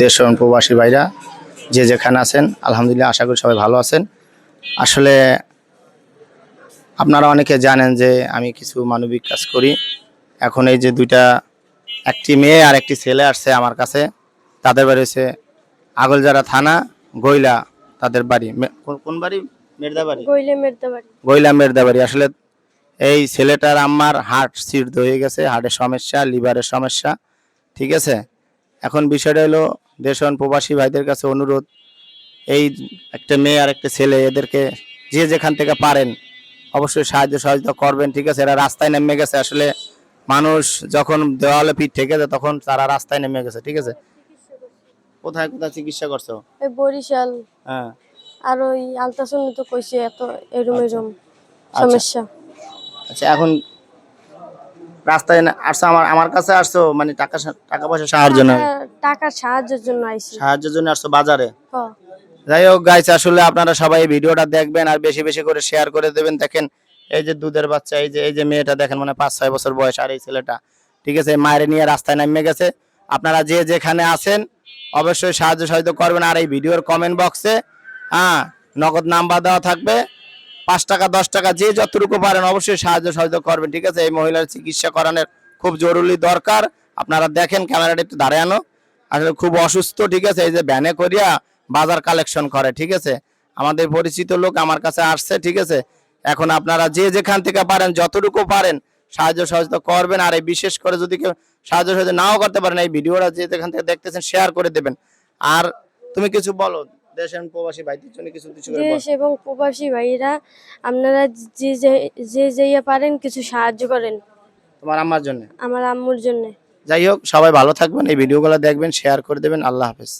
দেশ ও প্রবাসী ভাইরা যে যেখানে আছেন আলহামদুলিল্লাহ আশা করি সবাই ভালো আছেন। আসলে আপনারা অনেকে জানেন যে আমি কিছু মানবিক কাজ করি। এখন এই যে একটি মেয়ে আর একটি ছেলে আসছে আমার কাছে। তাদের বাড়ি হচ্ছে আগলঝাড়া থানা গইলা। তাদের বাড়ি কোন বাড়ি? মেরদাবাড়ি। গইলা মেরদাবাড়ি। আসলে এই ছেলেটার আম্মার হার্ট সিদ্ধ হয়ে গেছে, হার্টের সমস্যা, লিভারের সমস্যা। ঠিক আছে, এখন বিষয়টা হলো দেশন প্রবাসী ভাইদের কাছে অনুরোধ, এই একটা মেয়ে আর একটা ছেলে, এদেরকে যে যেখান থেকে পারেন অবশ্যই সাহায্য সহযোগিতা করবেন। ঠিক আছে, এরা রাস্তায় নেমে গেছে। আসলে মানুষ যখন দেওয়ালে পিঠ ঠেকে যায় তখন তারা রাস্তায় নেমে গেছে। ঠিক আছে, কোথায় কোথায় চিকিৎসা করছো? এই বরিশাল। হ্যাঁ, আর ওই আলট্রাসাউন্ড তো কইছে এত এরম আচ্ছা সমস্যা। আচ্ছা, এখন রাস্তায় আসছো, আমার কাছে আসছো মানে টাকা টাকা পয়সা সাহায্য জন্য? টাকার সাহায্যের জন্য আইছি। সাহায্যের জন্য আসছো বাজারে? হ্যাঁ। যাই হোক গাইস, আসলে আপনারা সবাই এই ভিডিওটা দেখবেন আর বেশি বেশি করে শেয়ার করে দেবেন। দেখেন এই যে দুধের বাচ্চা, এই যে মেয়েটা দেখেন, মানে 5-6 বছর বয়স, আর এই ছেলেটা ঠিক আছে মায়ের নিয়ে রাস্তায় নেমে গেছে। আপনারা যে যেখানে আছেন অবশ্যই সাহায্য সহযোগিতা করবেন। আর এই ভিডিওর কমেন্ট বক্সে নগদ নাম্বার দেওয়া থাকবে, 5 টাকা 10 টাকা যে যতটুকু পারেন অবশ্যই সাহায্য সহযোগিতা করবেন। ঠিক আছে, এই মহিলার চিকিৎসা করানোর খুব জরুরি দরকার। আপনারা দেখেন, ক্যামেরাটা একটু দাঁড়ায় আনো, আসলে খুব অসুস্থ। ঠিক আছে, এই যে ভ্যানে করিয়া বাজার কালেকশন করে। ঠিক আছে, আমাদের পরিচিত লোক আমার কাছে আসছে। ঠিক আছে, এখন আপনারা যে যেখান থেকে পারেন যতটুকু পারেন সাহায্য সহযোগিতা করবেন। আর এই বিশেষ করে যদি কেউ সাহায্য সহযোগিতা নাও করতে পারেন, এই ভিডিওটা যে যেখান থেকে দেখতেছেন শেয়ার করে দেবেন। আর তুমি কিছু বলো দেশ এবং প্রবাসী ভাইদের জন্য, কিছু কিছু করে বলো। দেশ এবং প্রবাসী ভাইরা আপনারা যে পারেন কিছু সাহায্য করেন তোমার আম্মার জন্য, আমার আম্মুর জন্য। যাই হোক সবাই ভালো থাকবেন, এই ভিডিওগুলো দেখবেন, শেয়ার করে দেবেন। আল্লাহ হাফেজ।